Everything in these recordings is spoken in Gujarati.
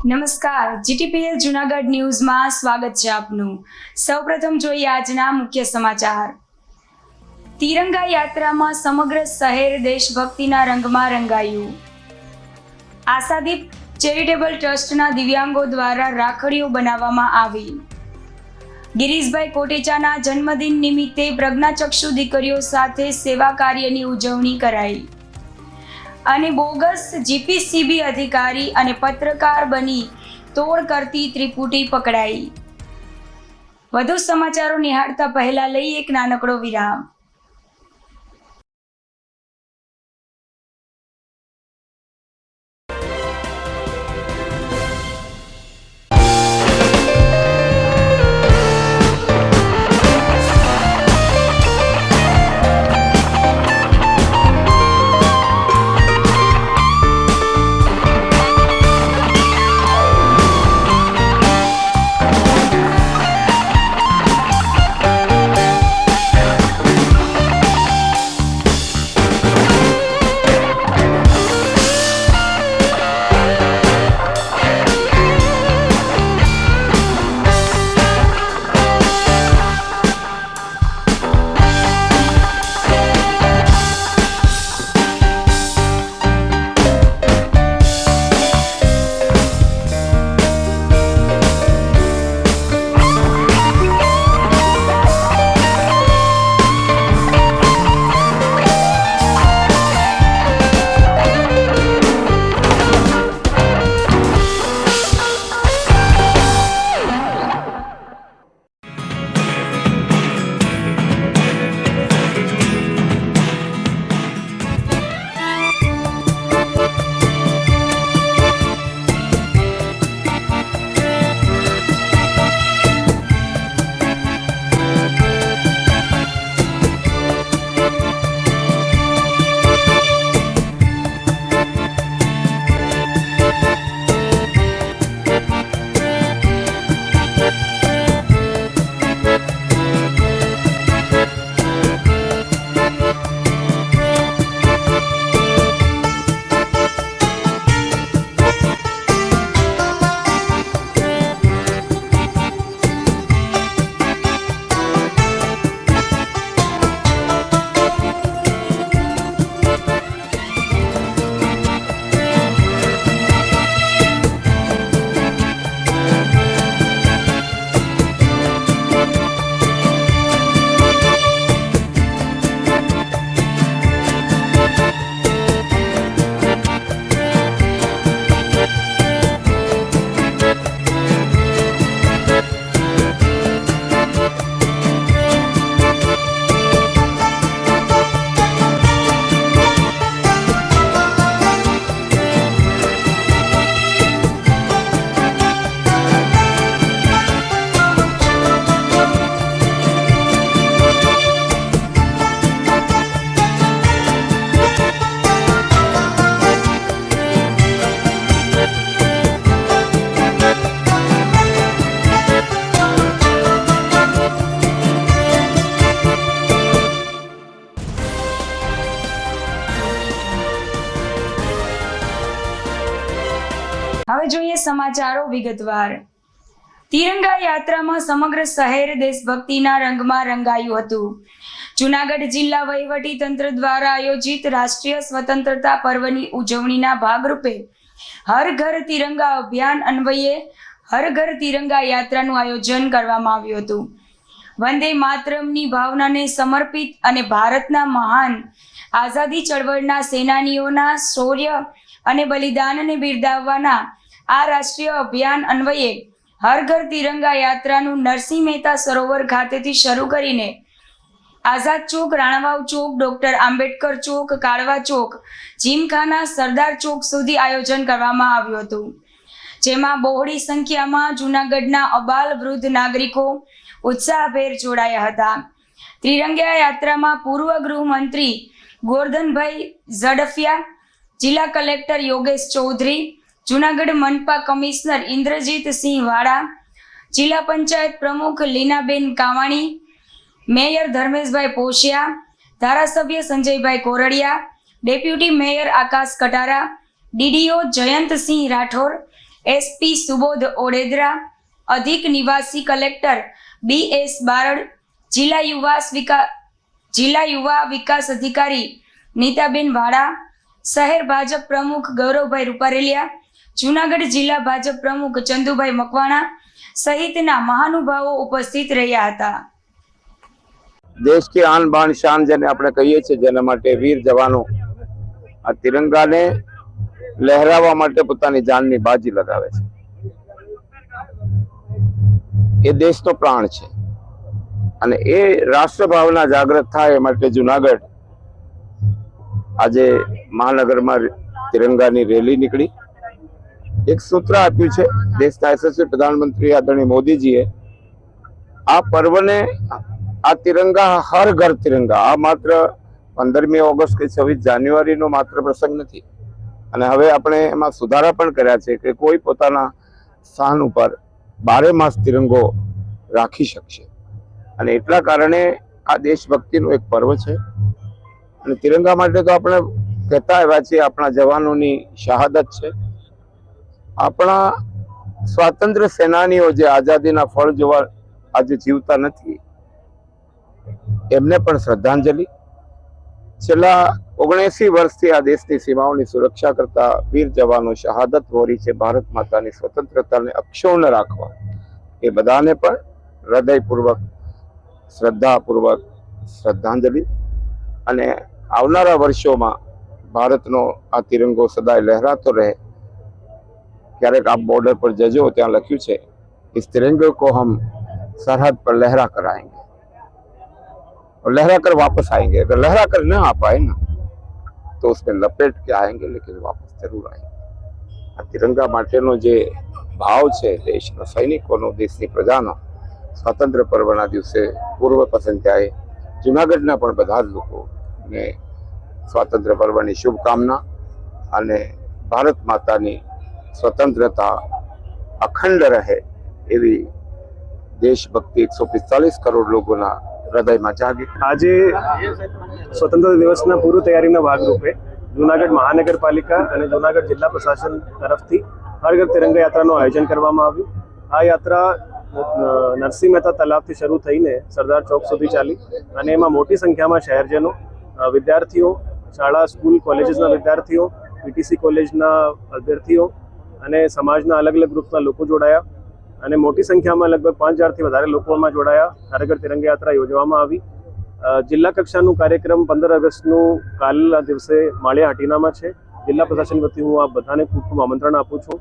નમસ્કાર, જીટીપીએલ જૂનાગઢ ન્યૂઝમાં સ્વાગત છે આપનું। સૌપ્રથમ જોઈએ આજના મુખ્ય સમાચાર। તિરંગા યાત્રામાં સમગ્ર શહેર દેશભક્તિના રંગમાં રંગાયું। આશાદીપ ચેરિટેબલ ટ્રસ્ટના દિવ્યાંગો દ્વારા રાખડીઓ બનાવવામાં આવી। ગિરીશભાઈ કોટેચાના જન્મદિન નિમિત્તે પ્રજ્ઞાચક્ષુ દીકરીઓ સાથે સેવા કાર્યની ઉજવણી કરાઈ। અને બોગસ જીપીસીબી અધિકારી અને પત્રકાર બની તોડ કરતી ત્રિપુટી પકડાઈ। વધુ સમાચારો નિહાળતા પહેલા લઈ એક નાનકડો વિરામ। હવે જોઈએ સમાચારો વિગતવાર। તિરંગા યાત્રામાં સમગ્ર શહેર દેશભક્તિના રંગમાં રંગાયું હતું। જૂનાગઢ જિલ્લા વહીવટી તંત્ર દ્વારા આયોજિત રાષ્ટ્રીય સ્વતંત્રતા પર્વની ઉજવણીના ભાગરૂપે હર ઘર તિરંગા અભિયાન અન્વયે હર ઘર તિરંગા યાત્રાનું આયોજન કરવામાં આવ્યું હતું। વંદે માતરમની ભાવનાને સમર્પિત અને ભારતના મહાન આઝાદી ચળવળના સેનાનીઓના શૌર્ય અને બલિદાનને બિરદાવવાના આ રાષ્ટ્રીય અભિયાન અન્વયે હર ઘર તિરંગા યાત્રાનું નરસિંહ મહેતા સરોવર ખાતેથી શરૂ કરીને આઝાદ ચોક, રાણાવાવ ચોક, ડોક્ટર આંબેડકર ચોક, કાળવા ચોક, જીમખાના, સરદાર ચોક સુધી આયોજન કરવામાં આવ્યું હતું। જેમાં બહોળી સંખ્યામાં જૂનાગઢના અબાલ વૃદ્ધ નાગરિકો ઉત્સાહભેર જોડાયા હતા। ત્રિરંગા યાત્રામાં પૂર્વ ગૃહમંત્રી ગોરધનભાઈ ઝડફિયા, જિલ્લા કલેક્ટર યોગેશ ચૌધરી, જૂનાગઢ મનપા કમિશનર ઇન્દ્રજીતસિંહ વાળા, જિલ્લા પંચાયત પ્રમુખ લીનાબેન કાવાણી, મેયર ધર્મેશભાઈ પોશિયા, ધારાસભ્ય સંજયભાઈ કોરડિયા, ડેપ્યુટી મેયર આકાશ કટારા, ડીડીઓ જયંતસિંહ રાઠોડ, એસપી સુબોધ ઓડેદરા, અધિક નિવાસી કલેક્ટર BS બારડ, જિલ્લા યુવા વિકાસ અધિકારી નીતાબેન વાળા, શહેર ભાજપ પ્રમુખ ગૌરવભાઈ રૂપારેલિયા, જૂનાગઢ જિલ્લા ભાજપ પ્રમુખ ચંદુભાઈ મકવાણા સહિતના મહાનુભાવો ઉપસ્થિત રહ્યા હતા. देश की आन बान शान જેને આપણે કહીએ છીએ, જેના માટે વીર જવાનો આ તિરંગાને લહેરાવવા માટે પોતાની જાનની બાજી લગાવે છે. એ દેશનો પ્રાણ છે અને એ રાષ્ટ્ર ભાવના જાગૃત થાય એ માટે જુનાગઢ આજે મહાનગરમાં તિરંગાની રેલી નીકળી. એક સૂત્ર આપ્યું છે દેશના યશસ્વી પ્રધાનમંત્રી આદરણીય મોદીજીએ. આ પર્વને આ તિરંગા હર ઘર તિરંગા, આ માત્ર 15મી ઓગસ્ટ કે 26 જાન્યુઆરીનો માત્ર પ્રસંગ નથી. અને હવે આપણે એમાં સુધારા પણ કર્યા છે કે કોઈ પોતાના સ્થાન ઉપર 12 માસ તિરંગો રાખી શકશે. અને એટલા કારણે આ દેશભક્તિનું એક પર્વ છે. અને તિરંગા માટે તો આપણે કહેતા આવ્યા છીએ, આપણા જવાનોની શહાદત છે. આપણા સ્વાતંત્ર્ય સેનાનીઓ જે આઝાદીના ફળ જોવા આજે જીવતા નથી, એમને પણ શ્રદ્ધાંજલિ. છેલ્લા 79 વર્ષથી આ દેશની સીમાઓની સુરક્ષા કરતા વીર જવાનો શહાદત વહોરી છે. ભારત માતાની સ્વતંત્રતાને અક્ષુણ્ણ રાખવા એ બધાને પણ હૃદયપૂર્વક શ્રદ્ધાપૂર્વક શ્રદ્ધાંજલિ. અને આવનારા વર્ષોમાં ભારતનો આ તિરંગો સદાય લહેરાતો રહે. ક્યારેક આપ બોર્ડર પર જજો, ત્યાં લખ્યું છે, इस तिरंगे को हम सरहद पर लहरा कर आएंगे और लहरा कर वापस आएंगे. अगर लहरा कर न आ पाए ना तो उसमें लपेट के आएंगे, लेकिन वापस जरूर आएंगे. આ તિરંગા માટેનો જે ભાવ છે દેશના સૈનિકોનો, દેશની પ્રજાનો, સ્વાતંત્ર્ય પર્વના દિવસે પૂર્વ પસંત્યાએ જૂનાગઢના પણ બધા જ લોકોને સ્વાતંત્ર્ય પર્વની શુભકામના. અને ભારત માતાની સ્વતંત્રતા અખંડ રહે એવી દેશભક્તિ 145 કરોડ લોકોના હૃદયમાં જાગી. આજે સ્વતંત્ર દિવસના પૂર્વ તૈયારીના ભાગરૂપે જૂનાગઢ મહાનગરપાલિકા અને જૂનાગઢ જિલ્લા પ્રશાસન તરફથી હર ઘર તિરંગા યાત્રાનું આયોજન કરવામાં આવ્યું. આ યાત્રા નરસિંહ મહેતા તલાવથી શરૂ થઈને સરદાર ચોક સુધી ચાલી અને એમાં મોટી સંખ્યામાં શહેરજનો, વિદ્યાર્થીઓ, શાળા સ્કૂલ કોલેજીસના વિદ્યાર્થીઓ, PTC કોલેજના વિદ્યાર્થીઓ અને સમાજના અલગ અલગ ગ્રુપના લોકો જોડાયા અને મોટી સંખ્યામાં લગભગ 5000થી વધારે લોકોમાં જોડાયા. હર ઘર તિરંગા યાત્રા યોજવામાં આવી. જિલ્લા કક્ષાનું કાર્યક્રમ 15 ઓગસ્ટનું કાલના દિવસે માળિયા હટીનામાં છે. જિલ્લા પ્રશાસન વતી હું આ બધાને ખૂબ ખૂબ આમંત્રણ આપું છું.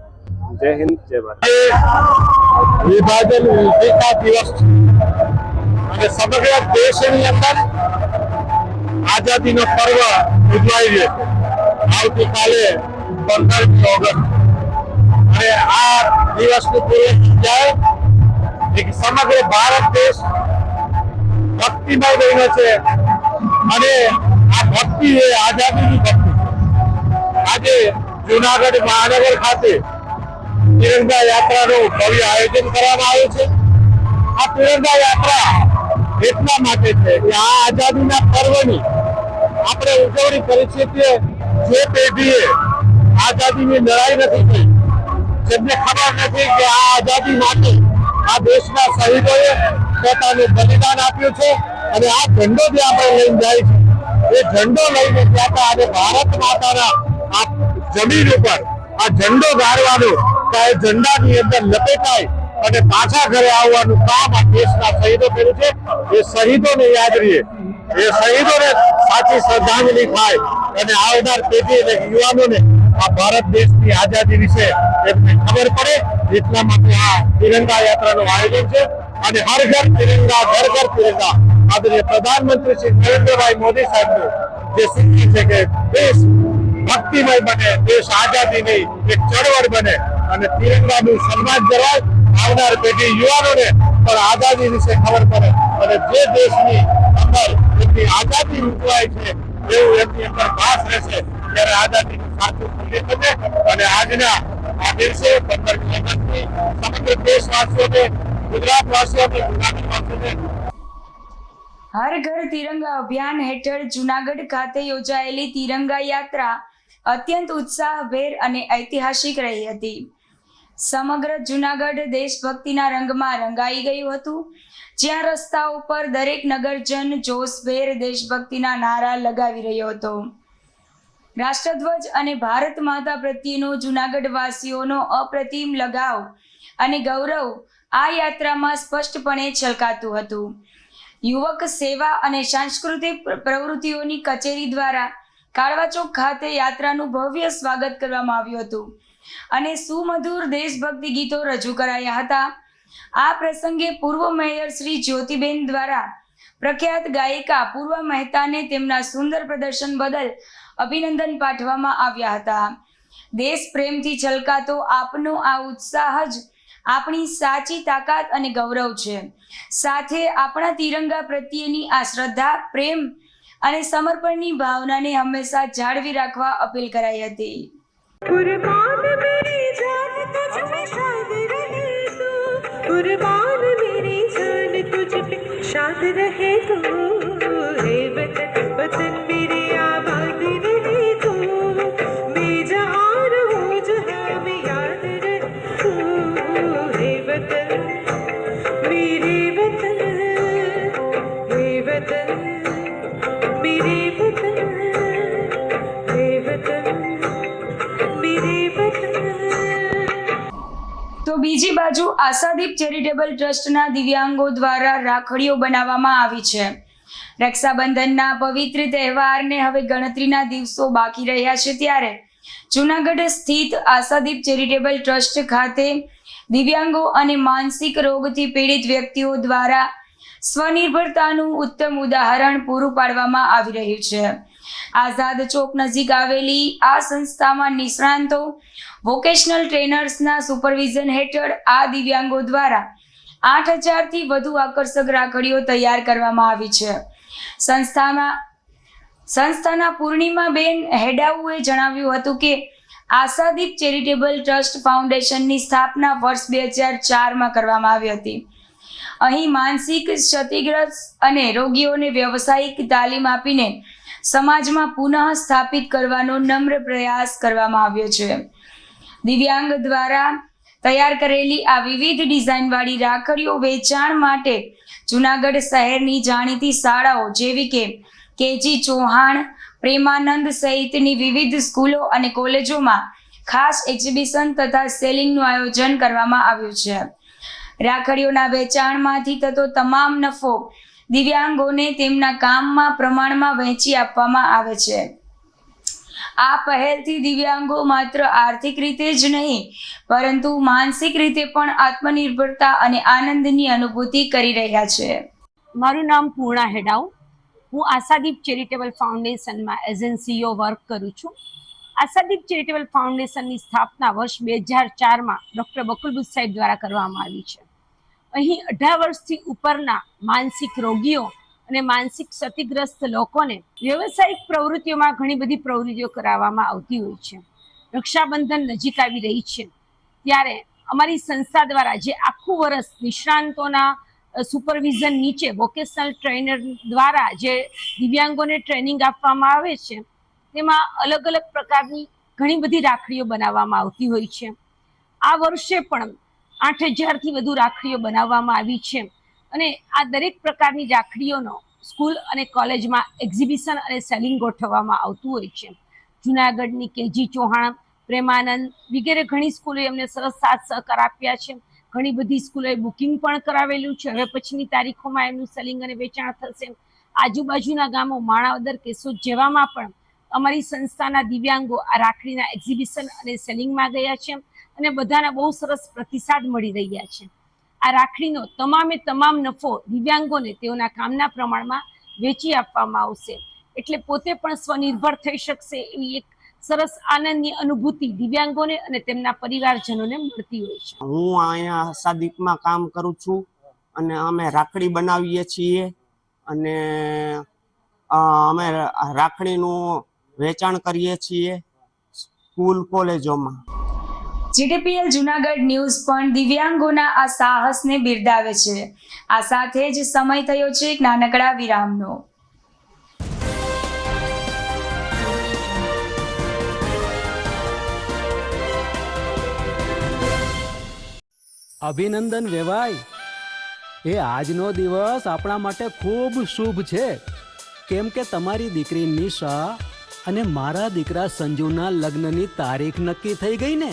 જય હિન્દ, જય ભારત. વિભાજન વિજેતા દિવસ અને સમગ્ર દેશની અંદર આઝાદીનો પર્વ ઉજવાઈ રહ્યો છે. આવતીકાલે 15મી ઓગસ્ટ અને આ દિવસની પૂર્વ સંધ્યાએ એક સમગ્ર ભારત દેશ ભક્તિમય બન્યો છે અને આ ભક્તિ એ આઝાદીની ભક્તિ છે. આજે જૂનાગઢ મહાનગર ખાતે તિરંગા યાત્રાનું ભવ્ય આયોજન કરવામાં આવ્યું છે. આ તિરંગા યાત્રા એટલા માટે છે કે આ આઝાદીના પર્વની આપણે ઉજવણી કરી છે કે જે પેઢીએ આઝાદીની લડાઈ નથી થઈ, જેમને ખબર નથી કે આ આઝાદી માટે આ દેશના શહીદોએ પોતાનું બલિદાન આપ્યું છે અને આ ઝંડો જે આપણે લઈને જાય છે, એ ઝંડો લઈને ત્યાં આજે ભારત માતાના આ જમીન ઉપર આ ઝંડો ગાળવાનું, કે એ ઝંડાની અંદર લપેટાય અને પાછા ઘરે આવવાનું કામ આ દેશના શહીદો કર્યું છે. એ શહીદોને યાદ રહીએ, એ શહીદોને સાચી શ્રદ્ધાંજલિ થાય અને આવનાર પેઢી અને યુવાનોને આ ભારત દેશની આઝાદી વિશે એમને ખબર પડે. એટલા માટે આ તિરંગા યાત્રાનું આયોજન છે. અને હર ઘર તિરંગા, ઘર ઘર તિરંગા આદરણીય પ્રધાનમંત્રી શ્રી નરેન્દ્રભાઈ મોદી સાહેબનું જે સૂચન છે કે દેશ ભક્તિમય બને, દેશ આઝાદીની એક ચળવળ બને અને તિરંગાનું સન્માન જળવાય. આવનાર પેઢી યુવાનોને પણ આઝાદી વિશે ખબર પડે અને જે દેશની અંદર એમની આઝાદી ઉજવાય છે એવું એમની અંદર ભાસ રહેશે, ત્યારે આઝાદીનું સાચું મૂલ્ય બને. અને આજના આ દિવસે 15મી ઓગસ્ટની સમગ્ર દેશવાસીઓને, ગુજરાતવાસીઓને, જૂનાગઢવાસીઓને હર ઘર તિરંગા અભિયાન હેઠળ જૂનાગઢ ખાતે યોજાયેલી તિરંગા યાત્રા અત્યંત ઉત્સાહભેર અને ઐતિહાસિક રહી હતી. સમગ્ર જૂનાગઢ દેશભક્તિના રંગમાં રંગાઈ ગયું હતું, જ્યાં રસ્તાઓ પર દરેક નગરજન જોશભેર દેશભક્તિના નારા લગાવી રહ્યો હતો. રાષ્ટ્રધ્વજ અને ભારત માતા પ્રત્યેનો જૂનાગઢ વાસીઓનો અપ્રતિમ લગાવ અને ગૌરવ આ યાત્રામાં સ્પષ્ટપણે છલકાતું હતું. યુવક સેવા અને સાંસ્કૃતિક પ્રવૃત્તિઓની કચેરી દ્વારા કાળવા ચોક ખાતે યાત્રાનું ભવ્ય સ્વાગત કરવામાં આવ્યું હતું અને સુમધુર દેશભક્તિ ગીતો રજૂ કરાયા હતા. આ પ્રસંગે પૂર્વ મેયર શ્રી જ્યોતિબેન દ્વારા પ્રખ્યાત ગાયિકા પૂર્વ મહેતાને તેમના સુંદર પ્રદર્શન બદલ અભિનંદન પાઠવવામાં આવ્યા હતા. દેશ પ્રેમથી છલકાતો આપનો આ ઉત્સાહ જ આપણી સાચી તાકાત અને ગૌરવ છે. સાથે આપણા તિરંગા પ્રત્યેની આ શ્રદ્ધા, પ્રેમ અને સમર્પણની ભાવનાને હંમેશા જાળવી રાખવા અપીલ કરાઈ હતી. कुर्बान मेरी जान तुझ पे शाद रहे तू, कुर्बान मेरी जान तुझ पे शाद रहे तू, हे वतन वतन मेरे आबाद रहे तू, बेजहार हो जहां में याद रहे तू, हे वतन मेरे वतन, हे वतन मेरे वतन, हे वतन. તો બીજી બાજુ આશાદીપ ચેરિટેબલ ટ્રસ્ટના દિવ્યાંગો દ્વારા રાખડીઓ બનાવવામાં આવી છે. રક્ષાબંધનના પવિત્ર તહેવારને હવે ગણતરીના દિવસો બાકી રહ્યા છે, ત્યારે જૂનાગઢ સ્થિત આશાદીપ ચેરિટેબલ ટ્રસ્ટ ખાતે દિવ્યાંગો અને માનસિક રોગથી પીડિત વ્યક્તિઓ દ્વારા સ્વનિર્ભરતાનું ઉત્તમ ઉદાહરણ પૂરું પાડવામાં આવી રહ્યું છે. આઝાદ ચોક નજીક આવેલી આ સંસ્થામાં નિષ્ણાંતો, વોકેશનલ ટ્રેનર્સના સુપરવિઝન હેઠળ આ દિવ્યાંગો દ્વારા 8000થી વધુ આકર્ષક રાખડીઓ તૈયાર કરવામાં આવી છે. સંસ્થાના પૂર્ણિમાબેન હેડાઉએ જણાવ્યું હતું કે આશાદીપ ચેરિટેબલ ટ્રસ્ટ ફાઉન્ડેશનની સ્થાપના વર્ષ 2004માં કરવામાં આવી હતી. અહીં માનસિક ક્ષતિગ્રસ્ત અને રોગીઓને વ્યવસાયિક તાલીમ આપીને સમાજમાં પુનઃ સ્થાપિત કરવાનો નમ્ર પ્રયાસ કરવામાં આવ્યો છે. દિવ્યાંગ દ્વારા તૈયાર કરેલી આ વિવિધ ડિઝાઇનવાળી રાખડીઓ વેચાણ માટે જૂનાગઢ શહેરની જાણીતી શાળાઓ જેવી કે કેજી ચૌહાણ, પ્રેમાનંદ સહિતની વિવિધ સ્કૂલો અને કોલેજોમાં ખાસ એક્ઝિબિશન તથા સેલિંગનું આયોજન કરવામાં આવ્યું છે. રાખડીઓના વેચાણમાંથી થતો તમામ નફો દિવ્યાંગોને તેમના કામમાં પ્રમાણમાં વહેંચી આપવામાં આવે છે. આ પહેલથી દિવ્યાંગો માત્ર આર્થિક રીતે જ નહીં પરંતુ માનસિક રીતે પણ આત્મનિર્ભરતા અને આનંદની અનુભૂતિ કરી રહ્યા છે. મારું નામ પૂર્ણા હેડાઉ. હું આશાદીપ ચેરિટેબલ ફાઉન્ડેશનમાં એઝ એન CEO વર્ક કરું છું. આશાદીપ ચેરિટેબલ ફાઉન્ડેશનની સ્થાપના વર્ષ 2004માં ડૉક્ટર બકુલ સાહેબ દ્વારા કરવામાં આવી છે. અહીં 18 વર્ષથી ઉપરના માનસિક રોગીઓ અને માનસિક ક્ષતિગ્રસ્ત લોકોને વ્યવસાયિક પ્રવૃત્તિઓમાં ઘણી બધી પ્રવૃત્તિઓ કરાવવામાં આવતી હોય છે. રક્ષાબંધન નજીક આવી રહી છે, ત્યારે અમારી સંસ્થા દ્વારા જે આખું વર્ષ નિષ્ણાંતોના સુપરવિઝન નીચે વોકેશનલ ટ્રેનર દ્વારા જે દિવ્યાંગોને ટ્રેનિંગ આપવામાં આવે છે, તેમાં અલગ અલગ પ્રકારની ઘણી બધી રાખડીઓ બનાવવામાં આવતી હોય છે. આ વર્ષે પણ 8000થી વધુ રાખડીઓ બનાવવામાં આવી છે અને આ દરેક પ્રકારની રાખડીઓનો સ્કૂલ અને કોલેજમાં એક્ઝિબિશન અને સેલિંગ ગોઠવવામાં આવતું હોય છે. જૂનાગઢની કેજી ચૌહાણ, પ્રેમાનંદ વગેરે ઘણી સ્કૂલોએ અમને સરસ સાથ સહકાર આપ્યા છે. ઘણી બધી સ્કૂલોએ બુકિંગ પણ કરાવેલું છે. હવે પછીની તારીખોમાં એમનું સેલિંગ અને વેચાણ થશે. આજુબાજુના ગામો માણાવદર, કેશોદ જેવામાં પણ અમારી સંસ્થાના દિવ્યાંગો આ રાખડીના એક્ઝિબિશન અને સેલિંગમાં ગયા છે અને બધાના બહુ સરસ પ્રતિસાદ મળી રહ્યા છે. આ રાખડીનો તમામ નફો દિવ્યાંગોને તેઓના કામના પ્રમાણમાં વેચી આપવામાં આવશે, એટલે પોતે પણ સ્વનિર્ભર થઈ શકશે એવી એક સરસ આનંદની અનુભૂતિ દિવ્યાંગોને અને તેમના પરિવારજનોને મળતી હોય છે. હું અહીંયા આશાદીપમાં કામ કરું છું અને અમે રાખડી બનાવીએ છીએ અને અમે રાખડીનું વેચાણ કરીએ છીએ સ્કૂલ કોલેજોમાં. GTPL જૂનાગઢ ન્યૂઝ પણ દિવ્યાંગોના આ સાહસને બિરદાવે છે. આ સાથે જ સમય થયો છે એક નાનકડા વિરામનો. અભિનંદન વેવાઈ. એ આજનો દિવસ આપણા માટે ખૂબ શુભ છે, કેમ કે તમારી દીકરી નિશા અને મારા દીકરા સંજુના લગ્નની તારીખ નક્કી થઈ ગઈ ને.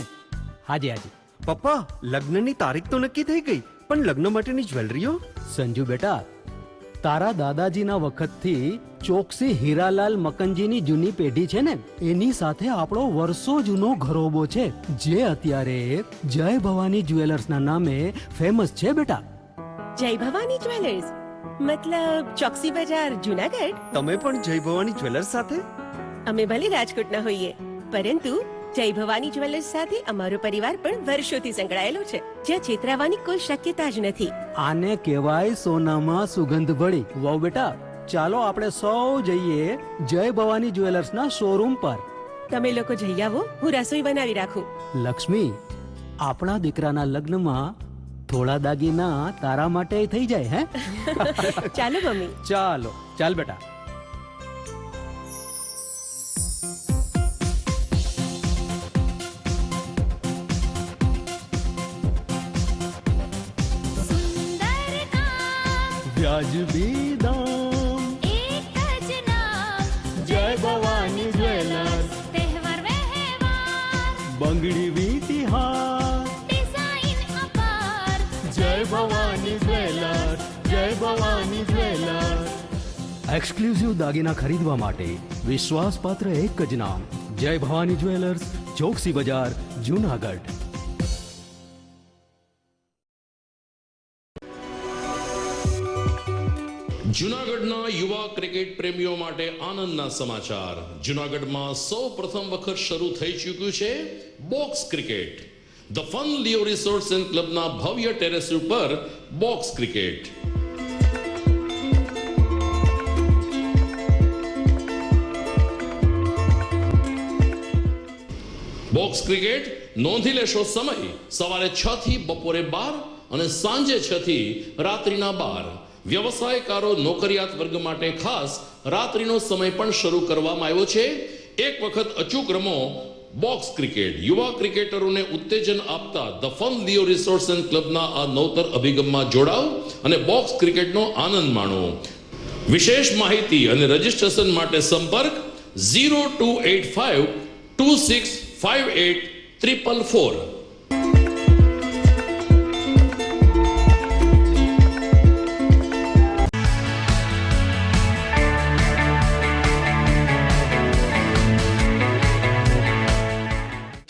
હાજી હાજી. પપ્પા, લગ્નની તારીખ તો નક્કી થઈ ગઈ, પણ લગ્ન માટેની જ્વેલરીઓ? સંજુ બેટા, તારા દાદાજીના વખતથી ચોકસી હીરાલાલ મકનજીની જૂની પેઢી છે ને, એની સાથે આપણો વર્ષો જૂનો ઘરોબો છે, જે અત્યારે જય ભવાની જ્વેલર્સના નામે ફેમસ છે બેટા. જય ભવાની જ્વેલર્સ મતલબ ચોકસી બજાર જુનાગઢ? તમે પણ જય ભવાની જ્વેલર્સ સાથે? અમે ભલે રાજકોટના હોઈએ, પરંતુ જય ભવાની જ્વેલર્સ સાથે અમારો પરિવાર પણ વર્ષોથી સંકળાયેલો છે, જ્યાં છેતરાવાની કોઈ શક્યતા જ નથી. આને કહેવાય સોનામાં સુગંધ ભળી. વહુ બેટા, ચાલો આપણે સૌ જઈએ જય ભવાની જ્વેલર્સના શોરૂમ પર. તમે લોકો જઈ આવો, હું રસોઈ બનાવી રાખું. લક્ષ્મી, આપણા દીકરાના લગ્નમાં થોડા દાગીના તારા માટે થઈ જાય. હે ચાલો મમ્મી. ચાલો ચાલ બેટા. વ્યાજબી દામ, એક જ નામ, જય ભવાની જ્વેલર્સ. તહેવાર વ્યવહાર, બંગડી વીટી હાર, ડિઝાઇન અપાર, જય ભવાની જ્વેલર્સ, જય ભવાની જ્વેલર્સ. એક્સક્લુઝિવ દાગીના ખરીદવા માટે વિશ્વાસપાત્ર એક જ નામ, જય ભવાની જ્વેલર્સ, ચોકસી બજાર, જુનાગઢ. જૂનાગઢના યુવા ક્રિકેટ પ્રેમીઓ માટે આનંદના સમાચાર. જૂનાગઢમાં સૌ પ્રથમ વખત શરૂ થઈ ચૂક્યું છે box cricket. The fun Leo resorts and ક્લબના ભવ્ય ટેરેસ ઉપર બોક્સ ક્રિકેટ. બોક્સ ક્રિકેટ નોંધી લેશો સમય સવારે 6 થી બપોરે 12 અને સાંજે 6 થી રાત્રિના 12. વ્યવસાયકારો, નોકરિયાત વર્ગ માટે ખાસ રાત્રિનો સમય પણ શરૂ કરવામાં આવ્યો છે. એક વખત અચૂક રમો બોક્સ ક્રિકેટ. યુવા ક્રિકેટરોને ઉત્તેજન આપતા the fun Leo resorts and ક્લબના આ નવતર અભિગમમાં જોડાઓ અને બોક્સ ક્રિકેટનો આનંદ માણો. વિશેષ માહિતી અને રજીસ્ટ્રેશન માટે સંપર્ક 0285 2658 444.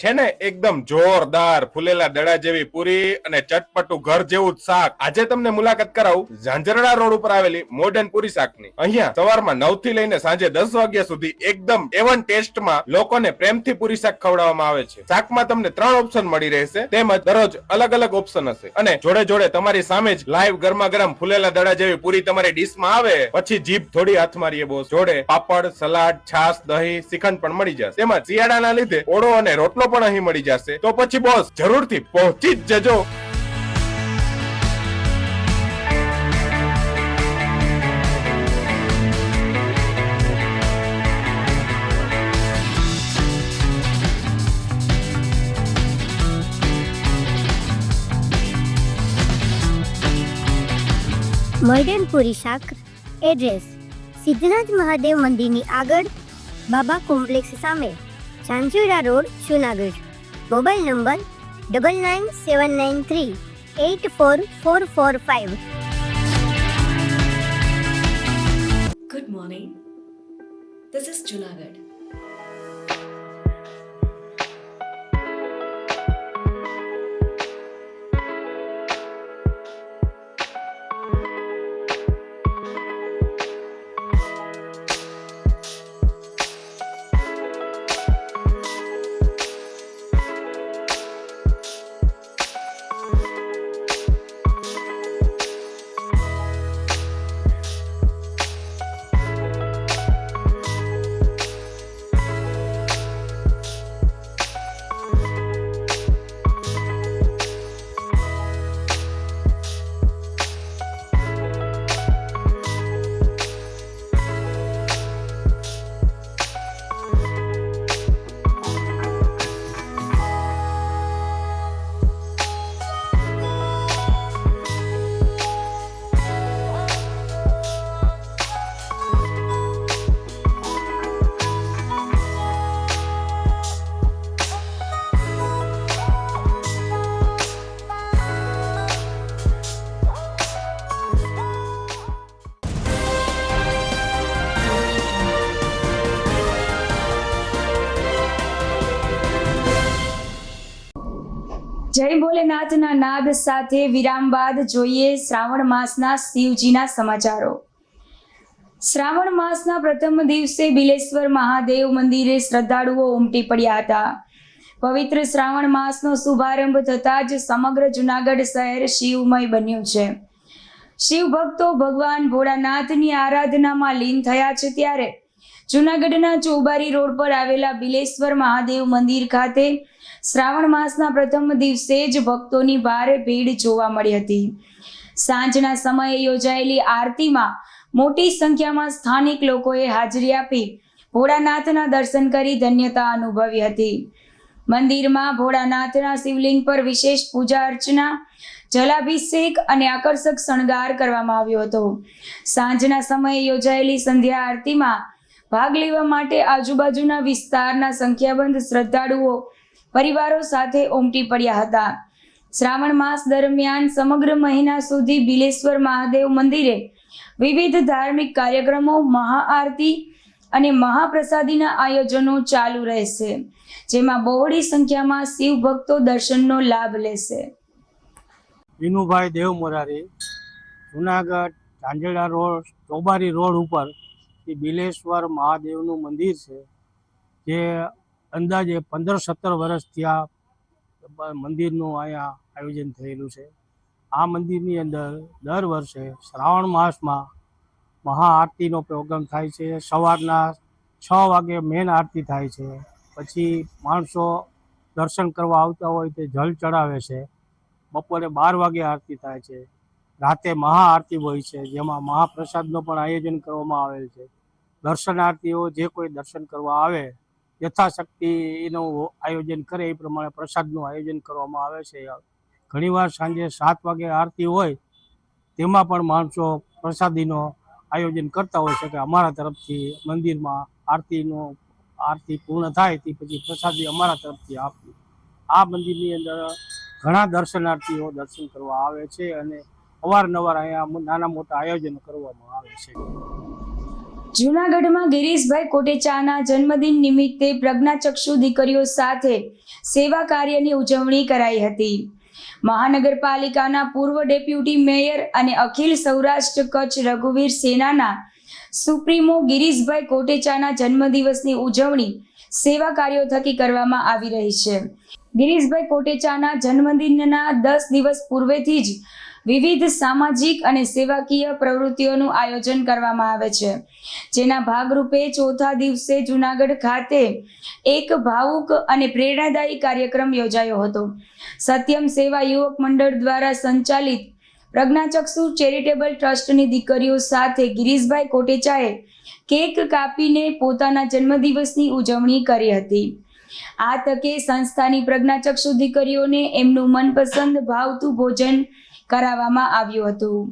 છે ને એકદમ જોરદાર ફૂલેલા દડા જેવી પૂરી અને ચટપટું ઘર જેવું જ શાક. આજે તમને મુલાકાત કરાવું ઝાંઝરડા રોડ ઉપર આવેલી મોડર્ન પૂરી શાકની. અહીંયા સવારમાં 9 થી લઈને સાંજે 10 વાગ્યા સુધી એકદમ એવન ટેસ્ટમાં લોકોને પ્રેમથી પૂરી શાક ખવડાવવામાં આવે છે. શાકમાં તમને 3 ઓપ્શન મળી રહેશે, તેમજ દરરોજ અલગ અલગ ઓપ્શન હશે, અને જોડે જોડે તમારી સામે જ લાઈવ ગરમા ગરમ ફૂલેલા દડા જેવી પૂરી તમારી ડીશમાં આવે પછી જીભ થોડી હાથ મારીએ બોસ. જોડે પાપડ, સલાડ, છાશ, દહીં, શ્રીખંડ પણ મળી જશે. તેમજ શિયાળાના લીધે ઓળો અને રોટલો પણ અહીં મળી જશે. તો પછી બોસ જરૂરથી પહોંચી જ જજો. મોડર્ન પૂરી શાક. એડ્રેસ સિદ્ધનાથ મહાદેવ મંદિરની આગળ, બાબા કોમ્પ્લેક્સ સામે, Zanzarda road, Junagadh. Mobile number 9979384445. Good morning. This is Junagadh. જય ભોલેનાથના નાદ સાથે વિરામ બાદ જોઈએ શ્રાવણ માસના શિવજીના સમાચારો. શ્રાવણ માસના પ્રથમ દિવસે બિલેશ્વર મહાદેવ મંદિરે શ્રદ્ધાળુઓ ઉમટી પડ્યા હતા. પવિત્ર શ્રાવણ માસનો શુભારંભ થતાં જ સમગ્ર જૂનાગઢ શહેર શિવમય બન્યું છે. શિવ ભક્તો ભગવાન ભોળાનાથની આરાધનામાં લીન થયા છે. ત્યારે જૂનાગઢના ચોબારી રોડ પર આવેલા બિલેશ્વર મહાદેવ મંદિર ખાતે શ્રાવણ માસના પ્રથમ દિવસે જ ભક્તોની ભારે ભીડ જોવા મળી હતી. સાંજના સમયે યોજાયેલી આરતીમાં મોટી સંખ્યામાં સ્થાનિક લોકોએ હાજરી આપી ભોળાનાથના દર્શન કરી ધન્યતા અનુભવી હતી. મંદિરમાં ભોળાનાથના શિવલિંગ પર વિશેષ પૂજા અર્ચના, જલાભિષેક અને આકર્ષક શણગાર કરવામાં આવ્યો હતો. સાંજના સમયે યોજાયેલી સંધ્યા આરતીમાં ભાગ લેવા માટે આજુબાજુના વિસ્તારના સંખ્યાબંધ શ્રદ્ધાળુઓ પરિવારો સાથે ઉમટી પડ્યા હતા. શ્રાવણ માસ દરમિયાન સમગ્ર મહિના સુધી બિલેશ્વર મહાદેવ મંદિરે વિવિધ ધાર્મિક કાર્યક્રમો, મહાઆરતી અને મહાપ્રસાદીના આયોજનો ચાલુ રહેશે, જેમાં બહોળી સંખ્યામાં શિવ ભક્તો દર્શનનો લાભ લેશે. વિનુભાઈ દેવ મોરારી, જુનાગઢ ઝાંઝરડા રોડ, ચોબારી રોડ ઉપર બિલેશ્વર મહાદેવનું મંદિર છે, જે અંદાજે 15-17 વર્ષથી આ મંદિરનું અહીંયા આયોજન થયેલું છે. આ મંદિરની અંદર દર વર્ષે શ્રાવણ માસમાં મહાઆરતીનો પ્રોગ્રામ થાય છે. સવારના 6 વાગે મેન આરતી થાય છે. પછી માણસો દર્શન કરવા આવતા હોય તે જલ ચડાવે છે. બપોરે 12 વાગે આરતી થાય છે. રાતે મહાઆરતી હોય છે, જેમાં મહાપ્રસાદનો પણ આયોજન કરવામાં આવેલ છે. દર્શનાર્થીઓ જે કોઈ દર્શન કરવા આવે યથાશક્તિ એનું આયોજન કરે એ પ્રમાણે પ્રસાદનું આયોજન કરવામાં આવે છે. ઘણીવાર સાંજે 7 વાગે આરતી હોય તેમાં પણ માણસો પ્રસાદીનો આયોજન કરતા હોય છે કે અમારા તરફથી મંદિરમાં આરતી પૂર્ણ થાય તે પછી પ્રસાદી અમારા તરફથી આપવી. આ મંદિરની અંદર ઘણા દર્શનાર્થીઓ દર્શન કરવા આવે છે અને અવારનવાર અહીંયા નાના મોટા આયોજનો કરવામાં આવે છે. જૂનાગઢમાં ગિરીશભાઈ કોટેચાના જન્મદિન નિમિત્તે પ્રજ્ઞાચક્ષુ દીકરીઓ સાથે સેવા કાર્યની ઉજવણી કરાઈ હતી. મહાનગરપાલિકાના પૂર્વ ડેપ્યુટી મેયર અને અખિલ સૌરાષ્ટ્ર કચ્છ રઘુવીર સેનાના સુપ્રીમો ગિરીશભાઈ કોટેચાના જન્મદિવસની ઉજવણી સેવા કાર્યો થકી કરવામાં આવી રહી છે. ગિરીશભાઈ કોટેચાના જન્મદિનના 10 દિવસ પૂર્વેથી જ વિવિધ સામાજિક અને સેવાકીય પ્રવૃત્તિઓનું આયોજન કરવામાં આવે છે, જેના ભાગરૂપે ચોથા દિવસે જૂનાગઢ ખાતે એક ભાવુક અને પ્રેરણાદાયી કાર્યક્રમ યોજાયો હતો. સત્યમ સેવા યુવક મંડળ દ્વારા સંચાલિત પ્રજ્ઞાચક્ષુ ચેરિટેબલ ટ્રસ્ટની દીકરીઓ સાથે ગિરીશભાઈ કોટેચાએ કેક કાપીને પોતાના જન્મદિવસની ઉજવણી કરી હતી. આ તકે સંસ્થાની પ્રજ્ઞાચક્ષુ દીકરીઓને એમનું મનપસંદ ભાવતું ભોજન કરાવવામાં આવ્યું હતું.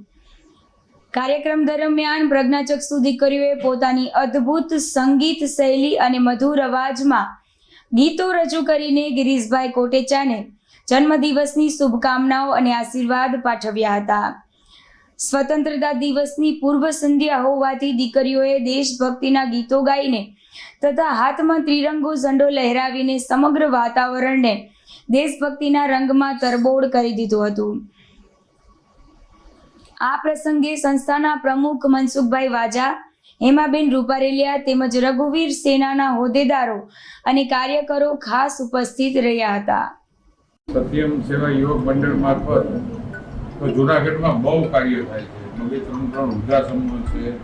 કાર્યક્રમ દરમિયાન પ્રજ્ઞાચક્ષુ દીકરીઓએ પોતાની અદ્ભુત સંગીત શૈલી અને મધુર અવાજમાં ગીતો રજૂ કરીને ગિરીશભાઈ કોટેચાને જન્મદિવસની શુભકામનાઓ અને આશીર્વાદ પાઠવ્યા હતા. સ્વતંત્રતા દિવસની પૂર્વ સંધ્યા હોવાથી દીકરીઓએ દેશભક્તિના ગીતો ગાઈને તથા હાથમાં ત્રિરંગો ઝંડો લહેરાવીને સમગ્ર વાતાવરણને દેશભક્તિના રંગમાં તરબોળ કરી દીધું હતું. આ પ્રસંગે સંસ્થાના પ્રમુખ મનસુખભાઈ વાજા, હેમાબેન રૂપારેલિયા તેમજ રઘુવીર સેનાના હોદ્દેદારો અને કાર્યકરો ખાસ ઉપસ્થિત રહ્યા હતા. સત્યમ સેવા યુવક મંડળ મારફત તો જૂનાગઢમાં બહુ કાર્ય થાય છે. 3 વૃદ્ધાશ્રમો છે.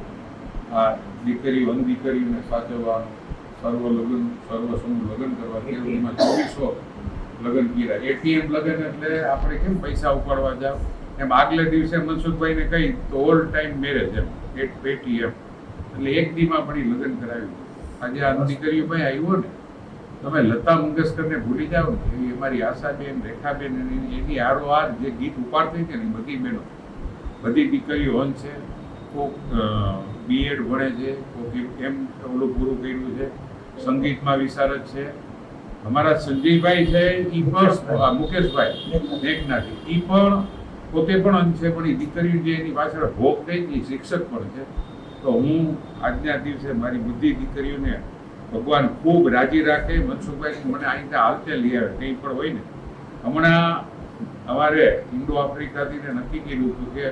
આ દીકરીઓને સાચવવા, સર્વ સમૂહ લગ્ન કરવા, કેરળમાં 2400 લગ્ન કર્યા. એટીએમ લગ્ન એટલે આપણે કેમ પૈસા ઉપાડવા જાવ એમ આગલે દિવસે મનસુખભાઈને કહી તો ઓલ ટાઈમ મેરેજ એમ એટીએમ એટલે એક દીમાં પણ લગ્ન કરાવ્યું. આજે આ દીકરીઓ ભાઈ આવ્યો ને, તમે લતા મંગેશકરને ભૂલી જાઓ ને એવી અમારી આશાબેન, રેખાબેન એની હારોહાર જે ગીત ઉપાડતી હતી ને બધી બહેનો, બધી દીકરીઓ હન છે. કોઈક બીએડ ભણે છે, કોઈક એમ ઓલું પૂરું કર્યું છે, સંગીતમાં વિશારદ છે. અમારા સંજયભાઈ છે એ પણ, મુકેશભાઈ મેઘનાથી એ પણ પોતે પણ અંત છે, પણ એ દીકરીઓ જે એની પાછળ ભોગ થઈ એ શિક્ષક પણ છે. તો હું આજના દિવસે મારી બધી દીકરીઓને ભગવાન ખૂબ રાજી રાખે. મનસુખભાઈ મને અહીં હાલતે લઈ આવે કંઈ પણ હોય ને હમણાં અમારે ઇન્ડો આફ્રિકાથી નક્કી કર્યું હતું કે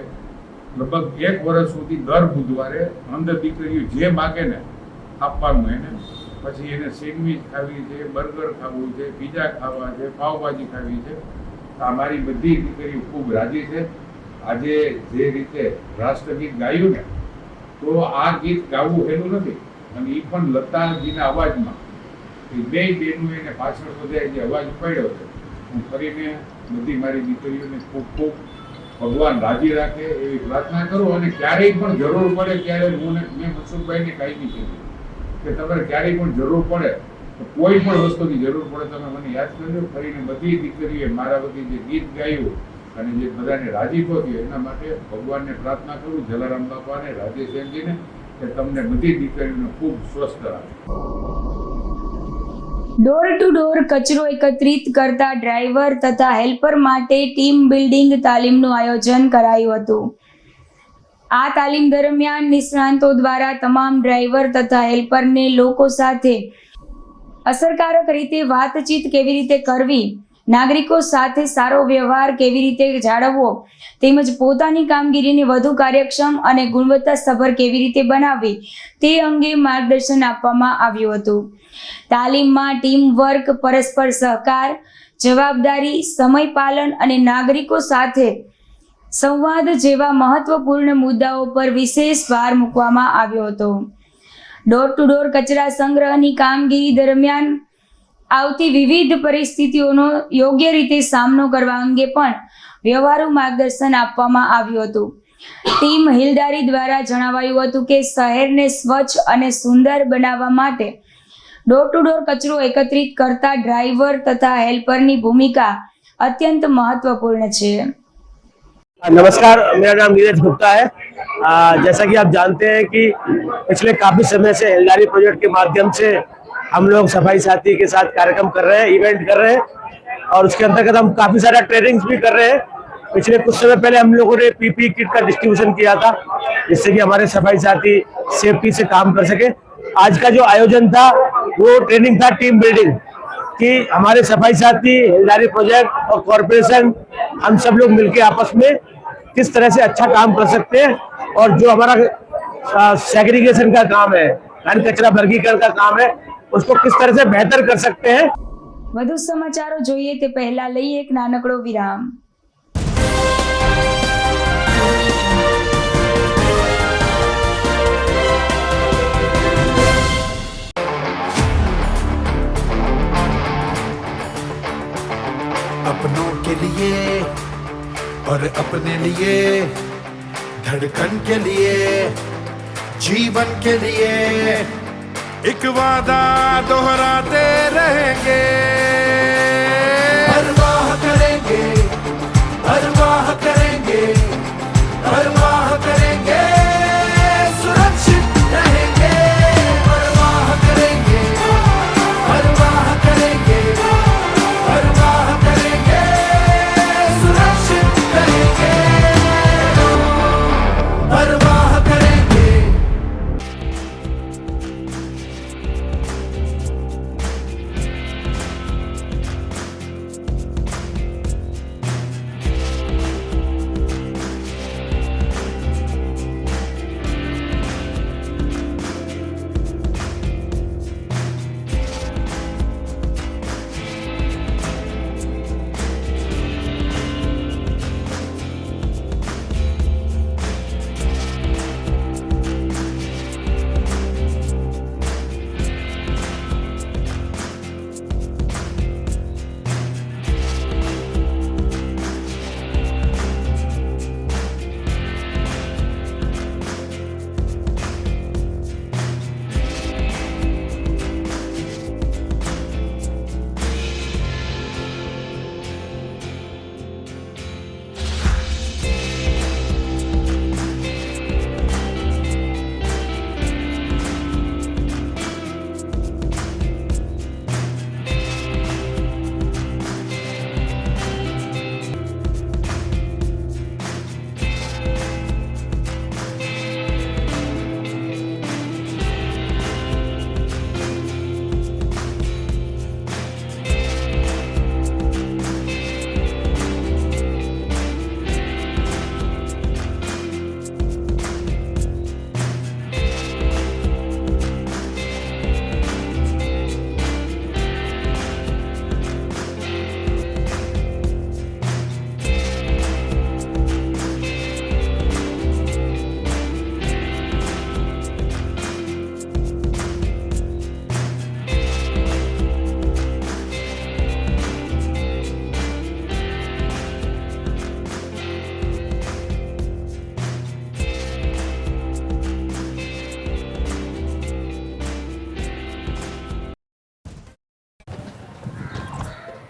લગભગ 1 વર્ષ સુધી દર બુધવારે અંધ દીકરીઓ જે માગે ને આપવાનું એને. પછી એને સેન્ડવીચ ખાવી છે, બર્ગર ખાવું છે, પીઝા ખાવા છે, પાવભાજી ખાવી છે. આ મારી બધી દીકરીઓ ખૂબ રાજી છે. આજે જે રીતે રાષ્ટ્રગીત ગાયું ને, તો આ ગીત ગાવું હેલું નથી, અને એ પણ લતાજીના અવાજમાં. બે બેનું એને પાછળ બધાય જે અવાજ ઉપાડ્યો છે, હું ફરીને બધી મારી દીકરીઓને ખૂબ ખૂબ ભગવાન રાજી રાખે એવી પ્રાર્થના કરું. અને ક્યારેય પણ જરૂર પડે ત્યારે મેં મનસુખભાઈને કાયમી કીધું કે તમારે ક્યારેય પણ જરૂર પડે તો કોઈ પણ વસ્તુની જરૂર પડે તમે મને યાદ કરજો. ફરીને બધી દીકરીએ મારા વતી જે ગીત ગાયું અને જે બધાને રાજીપો થયો એના માટે ભગવાનને પ્રાર્થના કરું, જલારામ બાપાને, રાજેશજીને, કે તમને બધી દીકરીઓને ખૂબ સ્વસ્થ રાખે. ડોર ટુ ડોર કચરો એકત્રિત કરતા ડ્રાઈવર તથા હેલ્પર માટે ટીમ બિલ્ડિંગ તાલીમનું આયોજન કરાયું હતું. આ તાલીમ દરમિયાન નિષ્ણાંતો દ્વારા તમામ ડ્રાઈવર તથા હેલ્પરને લોકો સાથે અસરકારક રીતે વાતચીત કેવી રીતે કરવી, નાગરિકો સાથે સારો વ્યવહાર કેવી રીતે જાળવવો, તેમજ પોતાની કામગીરીને વધુ કાર્યક્ષમ અને ગુણવત્તાસભર કેવી રીતે બનાવવી તે અંગે માર્ગદર્શન આપવામાં આવ્યું હતું. તાલીમમાં ટીમ વર્ક, પરસ્પર સહકાર, જવાબદારી, સમય પાલન અને નાગરિકો સાથે સંવાદ જેવા મહત્વપૂર્ણ મુદ્દાઓ પર વિશેષ ભાર મૂકવામાં આવ્યો હતો. ડોર ટુ ડોર કચરા સંગ્રહની કામગીરી દરમિયાન આવતી વિવિધ પરિસ્થિતિઓનો યોગ્ય રીતે સામનો કરવા અંગે પણ વ્યવહારુ માર્ગદર્શન આપવામાં આવ્યું હતું. ટીમ હિલદારી દ્વારા જણાવાયું હતું કે શહેરને સ્વચ્છ અને સુંદર બનાવવા માટે ડોર ટુ ડોર કચરો એકત્રિત करता ड्राइवर तथा हेल्पर की भूमिका अत्यंत महत्वपूर्ण है। नमस्कार, मेरा नाम नीरज गुप्ता है। जैसा कि आप जानते हैं कि पिछले काफी समय से हिलदारी प्रोजेक्ट के माध्यम से हम लोग सफाई साथी के साथ कार्यक्रम कर रहे हैं, इवेंट कर रहे हैं, और उसके अंतर्गत हम काफी सारा ट्रेनिंग्स भी कर रहे हैं। पिछले कुछ समय पहले हम लोगों ने पीपी किट का डिस्ट्रीब्यूशन किया था, जिससे कि हमारे सफाई साथी सेफ्टी से काम कर सके। आज का जो आयोजन था वो ट्रेनिंग था टीम बिल्डिंग कि हमारे सफाई साथी, हिलदारी प्रोजेक्ट और कॉरपोरेशन हम सब लोग मिलकर आपस में किस तरह से अच्छा काम कर सकते हैं, और जो हमारा सेग्रीगेशन का काम है, यानी कचरा वर्गीकरण का काम है, उसको किस तरह से बेहतर कर सकते हैं। વધુ સમાચારો જોઈએ તે પહેલા લઈએ એક નાનકડો વિરામ। अपनों के लिए और अपने लिए, धड़कन के लिए, जीवन के लिए एक वादा दोहराते रहेंगे। परवाह करेंगे, परवाह करेंगे, परवाह करेंगे, सुरक्षित रहेंगे। परवाह करेंगे, परवाह करेंगे, परवाह करेंगे, सुरक्षित रहेंगे। परवाह करेंगे।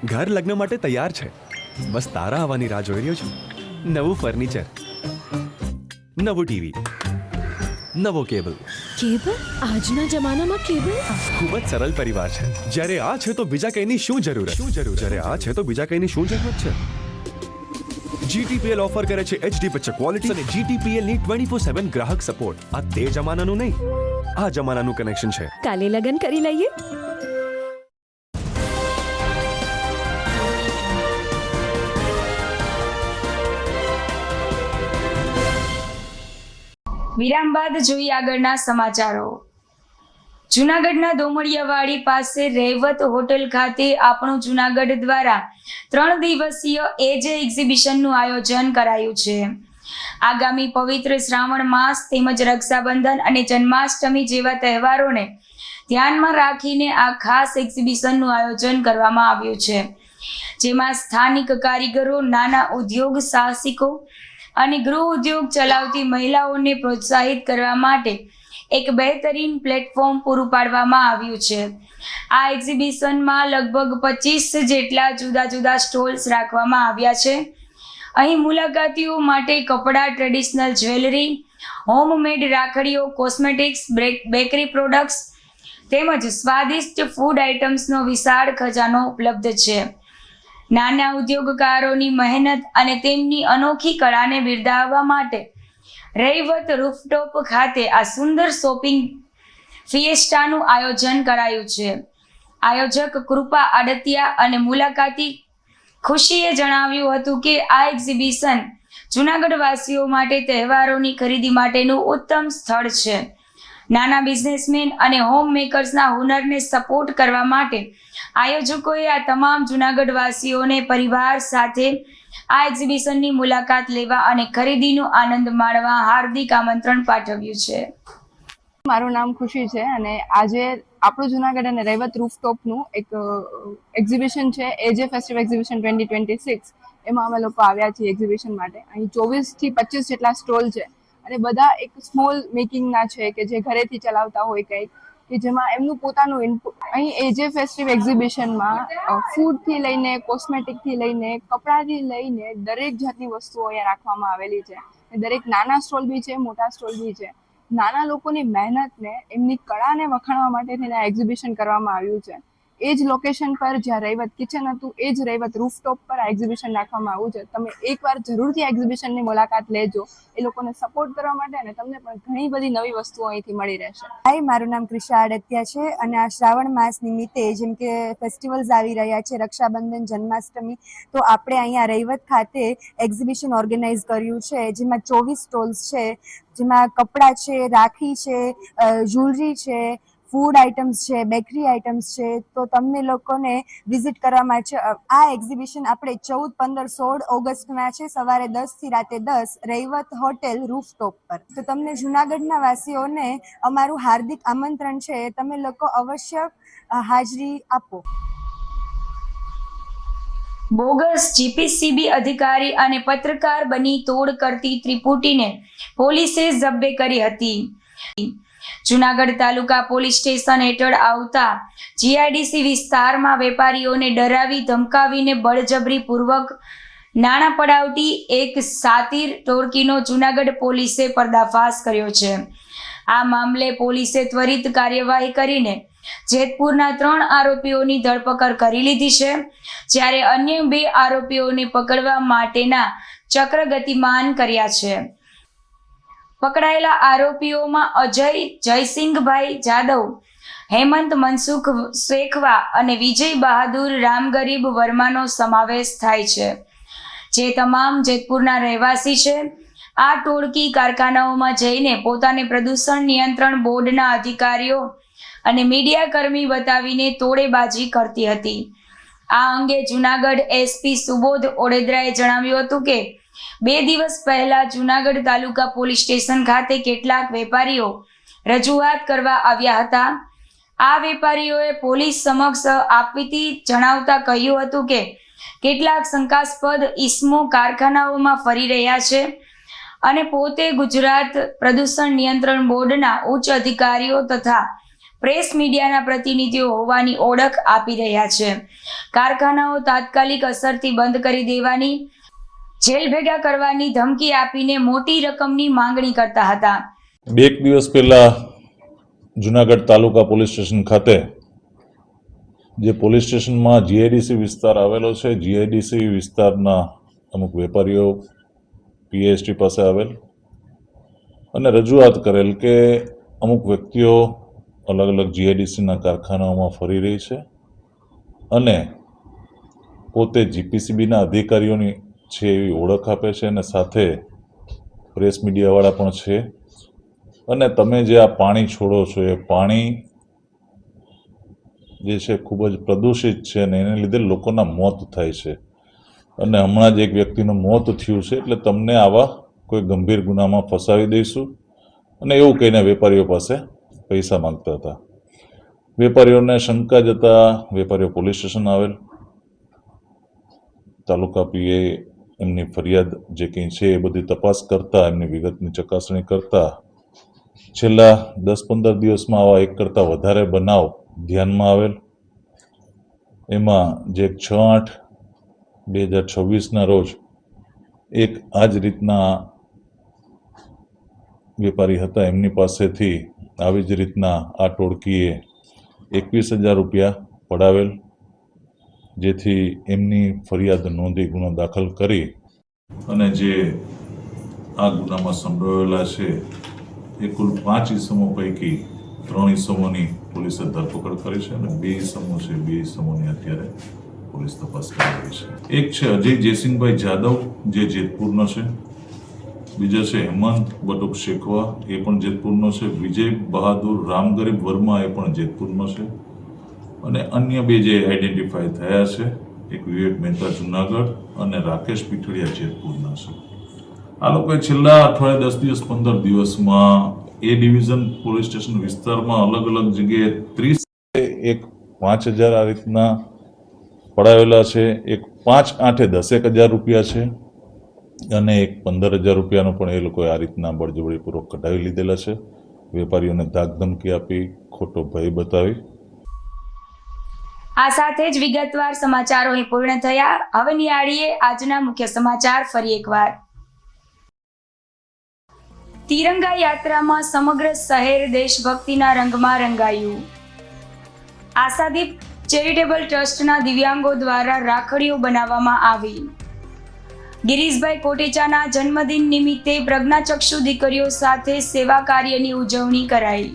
ઘર લગ્ન માટે તૈયાર છે, બસ તારા આવવાની રાહ જોઈ રહ્યો છું. નવું ફર્નિચર, નવું ટીવી, નવો કેબલ. કેબલ? આજના જમાનામાં કેબલ? ખૂબ જ સરળ પરિવાર છે. જ્યારે આ છે તો બીજા કઈની શું જરૂર? જ્યારે આ છે તો બીજા કઈની શું જરૂરત છે? GTPL ઓફર કરે છે HD પિક્ચર ક્વોલિટી અને GTPL ની 24/7 ગ્રાહક સપોર્ટ. આ તે જમાનાનું નહીં, આ જમાનાનું કનેક્શન છે. કાલે લગન કરી લઈએ. વિરામ બાદ જોઈએ આગળના સમાચારો. જૂનાગઢના દોમડિયાવાડી પાસે રહેવત હોટેલ ખાતે આપણું જૂનાગઢ દ્વારા 3 દિવસીય એજે એક્ઝિબિશનનું આયોજન કરાયું છે. આગામી પવિત્ર શ્રાવણ માસ તેમજ રક્ષાબંધન અને જન્માષ્ટમી જેવા તહેવારોને ધ્યાનમાં રાખીને આ ખાસ એક્ઝિબિશનનું આયોજન કરવામાં આવ્યું છે, જેમાં સ્થાનિક કારીગરો, નાના ઉદ્યોગ સાહસિકો અને ગૃહ ઉદ્યોગ ચલાવતી મહિલાઓને પ્રોત્સાહિત કરવા માટે એક બહેતરીન પ્લેટફોર્મ પૂરું પાડવામાં આવ્યું છે. આ એક્ઝિબિશનમાં લગભગ 25 જેટલા જુદા જુદા સ્ટોલ્સ રાખવામાં આવ્યા છે. અહીં મુલાકાતીઓ માટે કપડાં, ટ્રેડિશનલ જ્વેલરી, હોમમેડ રાખડીઓ, કોસ્મેટિક્સ, બેકરી પ્રોડક્ટ્સ તેમજ સ્વાદિષ્ટ ફૂડ આઇટમ્સનો વિશાળ ખજાનો ઉપલબ્ધ છે. નાના ઉદ્યોગકારોની મહેનત અને તેમની અનોખી કળાને બિરદાવવા માટે રહેવત રૂફટોપ ખાતે આ સુંદર શોપિંગ ફિએસ્ટાનું આયોજન કરાયું છે. આયોજક કૃપા આડતિયા અને મુલાકાતી ખુશીએ જણાવ્યું હતું કે આ એક્ઝિબિશન જૂનાગઢવાસીઓ માટે તહેવારોની ખરીદી માટેનું ઉત્તમ સ્થળ છે. નાના બિઝનેસમેન અને હોમ મેકર્સના હુનરને સપોર્ટ કરવા માટે આયોજકોએ આ તમામ જૂનાગઢવાસીઓને પરિવાર સાથે આ એક્ઝિબિશનની મુલાકાત લેવા અને ખરીદીનો આનંદ માણવા હાર્દિક આમંત્રણ પાઠવ્યું છે. મારું નામ ખુશી છે અને આજે આપણું જૂનાગઢ અને રહેવત રૂફટોપનું એક એક્ઝિબિશન છે, એજે ફેસ્ટિવલ એક્ઝિબિશન 2026. એમાં અમે લોકો આવ્યા છીએ એક્ઝિબિશન માટે. અહીં 24 થી 25 જેટલા સ્ટોલ છે અને બધા એક સ્મોલ મેકિંગના છે કે જે ઘરેથી ચલાવતા હોય કંઈક, કે જેમાં એમનું પોતાનું ઇનપુટ. અહીં એજે ફેસ્ટિવ એક્ઝિબિશનમાં ફૂડથી લઈને, કોસ્મેટિકથી લઈને, કપડાથી લઈને દરેક જાતની વસ્તુઓ અહીંયા રાખવામાં આવેલી છે. દરેક નાના સ્ટોલ બી છે, મોટા સ્ટોલ બી છે. નાના લોકોની મહેનતને, એમની કળાને વખાણવા માટે થઈને આ એક્ઝિબિશન કરવામાં આવ્યું છે. એ જ લોકેશન પર જ્યાં રહેવત કિચન હતું, એ જ રહેવત રૂફટોપ પર આ એક્ઝિબિશન રાખવામાં આવ્યું છે. તમે એકવાર જરૂરથી આ એક્ઝિબિશનની મુલાકાત લેજો, એ લોકોને સપોર્ટ કરવા માટે, અને તમને પણ ઘણી બધી નવી વસ્તુઓ અહીંથી મળી રહેશે. હાય, મારું નામ કૃષા આડતિયા છે અને આ શ્રાવણ માસ નિમિત્તે જેમ કે ફેસ્ટિવલ્સ આવી રહ્યા છે, રક્ષાબંધન, જન્માષ્ટમી, તો આપણે અહીંયા રહેવત ખાતે એક્ઝિબિશન ઓર્ગેનાઇઝ કર્યું છે, જેમાં 24 સ્ટોલ્સ છે, જેમાં કપડાં છે, રાખી છે, જ્વેલરી છે, ફૂડ આઇટમ્સ છે, બેકરી આઇટમ્સ છે. તો તમને લોકોને વિઝિટ કરવામાં છે. આ એક્ઝિબિશન આપણે 14, 15, 16 ઓગસ્ટના છે, સવારે 10 થી રાતે 10, રહેવત હોટેલ રૂફટોપ પર. તો તમને જૂનાગઢના વાસીઓને અમારું હાર્દિક આમંત્રણ છે, તમે લોકો અવશ્ય હાજરી આપો. બોગસ જીપીસીબી અધિકારી અને પત્રકાર બની તોડ કરતી ત્રિપુટીને પોલીસે ઝબ્બે કરી હતી. જૂનાગઢ તાલુકા પોલીસ સ્ટેશન હેઠળ આવતા જીઆઈડીસી વિસ્તારમાં વેપારીઓને ડરાવી ધમકાવીને બળજબરી પૂર્વક નાણાં પડાવતી એક સાતીર ટોળકીનો જૂનાગઢ પોલીસે પર્દાફાશ કર્યો છે. આ મામલે પોલીસે ત્વરિત કાર્યવાહી કરીને જેતપુરના 3 આરોપીઓની ધરપકડ કરી લીધી છે, જ્યારે અન્ય 2 આરોપીઓને પકડવા માટેના ચક્ર ગતિમાન કર્યા છે. પકડાયેલા આરોપીઓમાં અજય જયસિંહભાઈ જાદવ, હેમંત મનસુખ શેખવા અને વિજય બહાદુર રામગરીબ વર્માનો સમાવેશ થાય છે, જે તમામ જેતપુરના રહેવાસી છે. આ ટોળકી કારખાનાઓમાં જઈને પોતાને પ્રદૂષણ નિયંત્રણ બોર્ડના અધિકારીઓ અને મીડિયા કર્મી બતાવીને તોડેબાજી કરતી હતી. આ અંગે જૂનાગઢ એસપી સુબોધ ઓડેદરાએ જણાવ્યું હતું કે 2 દિવસ પહેલા જૂનાગઢ તાલુકા પોલીસ સ્ટેશન ખાતે કેટલાક વેપારીઓ રજૂઆત કરવા આવ્યા હતા. આ વેપારીઓએ પોલીસ સમક્ષ આપવીતી જણાવતા કહ્યું હતું કે કેટલાક શંકાસ્પદ ઈસમો કારખાનાઓમાં ફરી રહ્યા છે અને પોતે ગુજરાત પ્રદૂષણ નિયંત્રણ બોર્ડના ઉચ્ચ અધિકારીઓ તથા પ્રેસ મીડિયાના પ્રતિનિધિઓ હોવાની ઓળખ આપી રહ્યા છે. કારખાનાઓ તાત્કાલિક અસરથી બંધ કરી દેવાની, જેલ ભેગા કરવાની ધમકી આપીને મોટી રકમની માંગણી કરતા હતા. એક દિવસ પહેલા જુનાગઢ તાલુકા પોલીસ સ્ટેશન ખાતે, જે પોલીસ સ્ટેશનમાં જીઆઈડીસી વિસ્તાર આવેલો છે, જીઆઈડીસી વિસ્તારના અમુક વેપારીઓ પીએસટી પાસે આવેલ અને રજૂઆત કરેલ કે અમુક વ્યક્તિઓ અલગ અલગ જીઆઈડીસીના કારખાનાઓમાં ફરી રહી છે અને પોતે જીપીસીબીના અધિકારીઓની છે એવી ઓળખ આપે છે અને સાથે પ્રેસ મીડિયાવાળા પણ છે. અને તમે જે આ પાણી છોડો છો એ પાણી જે છે ખૂબ જ પ્રદૂષિત છે અને એને લીધે લોકોના મોત થાય છે. અને હમણાં જ એક વ્યક્તિનું મોત થયું છે, એટલે તમને આવા કોઈ ગંભીર ગુનામાં ફસાવી દઈશું અને એવું કહીને વેપારીઓ પાસે પૈસા માંગતા હતા. વેપારીઓને શંકા જતા વેપારીઓ પોલીસ સ્ટેશન આવેલ. તાલુકા પીએ એમની ફરિયાદ જે કંઈ છે એ બધી તપાસ કરતા, એમની વિગતની ચકાસણી કરતા છેલ્લા 10-15 દિવસમાં આવા એક કરતાં વધારે બનાવ ધ્યાનમાં આવેલ. એમાં જે 6/8/2026ના રોજ એક આ જ રીતના વેપારી હતા, એમની પાસેથી આવી જ રીતના આ ટોળકીએ 21,000 રૂપિયા પડાવેલ, જેથી એમની ફરિયાદ નોંધી ગુનો દાખલ કરી અને જે આ ગુનામાં સંડોવાયેલા છે એ કુલ 5 ઇસમો પૈકી 3 ઇસમોની પોલીસે ધરપકડ કરી છે અને 2 ઇસમો છે, 2 ઇસમોની અત્યારે પોલીસ તપાસ કરી રહી છે. એક છે અજય જયસિંહભાઈ જાદવ, જે જેતપુરનો છે. બીજો છે હેમંત બટુક શેખવા, એ પણ જેતપુરનો છે. વિજય બહાદુર રામગરીબ વર્મા, એ પણ જેતપુરનો છે. અને અન્ય 2 જે આઈડેન્ટિફાય થયા છે, એક વિવેક મહેતા જુનાગઢ અને રાકેશ પીઠડિયા જેતપુરના છે. આ લોકોએ છેલ્લા અઠવાડિયે 10 દિવસ 15 દિવસમાં એ ડિવિઝન પોલીસ સ્ટેશન વિસ્તારમાં અલગ અલગ જગ્યાએ 30 એક 5,000 આ રીતના પડાવેલા છે, એક 5/8/10,000 રૂપિયા છે અને એક 15,000 રૂપિયાનો પણ એ લોકોએ આ રીતના બળજબરીપૂર્વક કઢાવી લીધેલા છે. વેપારીઓને ધાકધમકી આપી, ખોટો ભય બતાવી. આ સાથે જ વિગતવાર સમાચારો અહીં પૂર્ણ થયા. હવે નિહાળીએ આજના મુખ્ય સમાચાર ફરી એકવાર. તિરંગા યાત્રામાં સમગ્ર શહેર દેશભક્તિના રંગમાં રંગાયું. આશાદીપ ચેરિટેબલ ટ્રસ્ટના દિવ્યાંગો દ્વારા રાખડીઓ બનાવવામાં આવી. ગિરીશભાઈ કોટેચાના જન્મદિન નિમિત્તે પ્રજ્ઞાચક્ષુ દીકરીઓ સાથે સેવા કાર્યની ઉજવણી કરાઈ.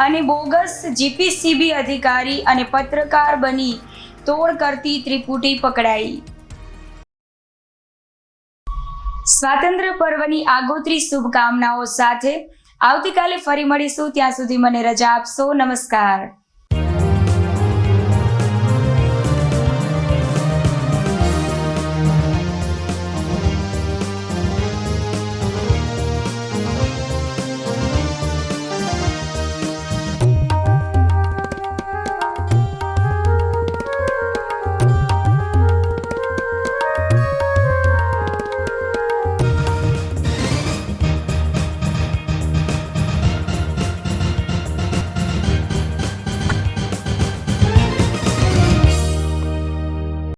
અને બોગસ જીપીસીબી અધિકારી અને પત્રકાર બની તોડ કરતી ત્રિપુટી પકડાઈ. સ્વાતંત્ર્ય પર્વની આગોતરી શુભકામનાઓ સાથે આવતીકાલે ફરી મળીશું. ત્યાં સુધી મને રજા આપશો. નમસ્કાર.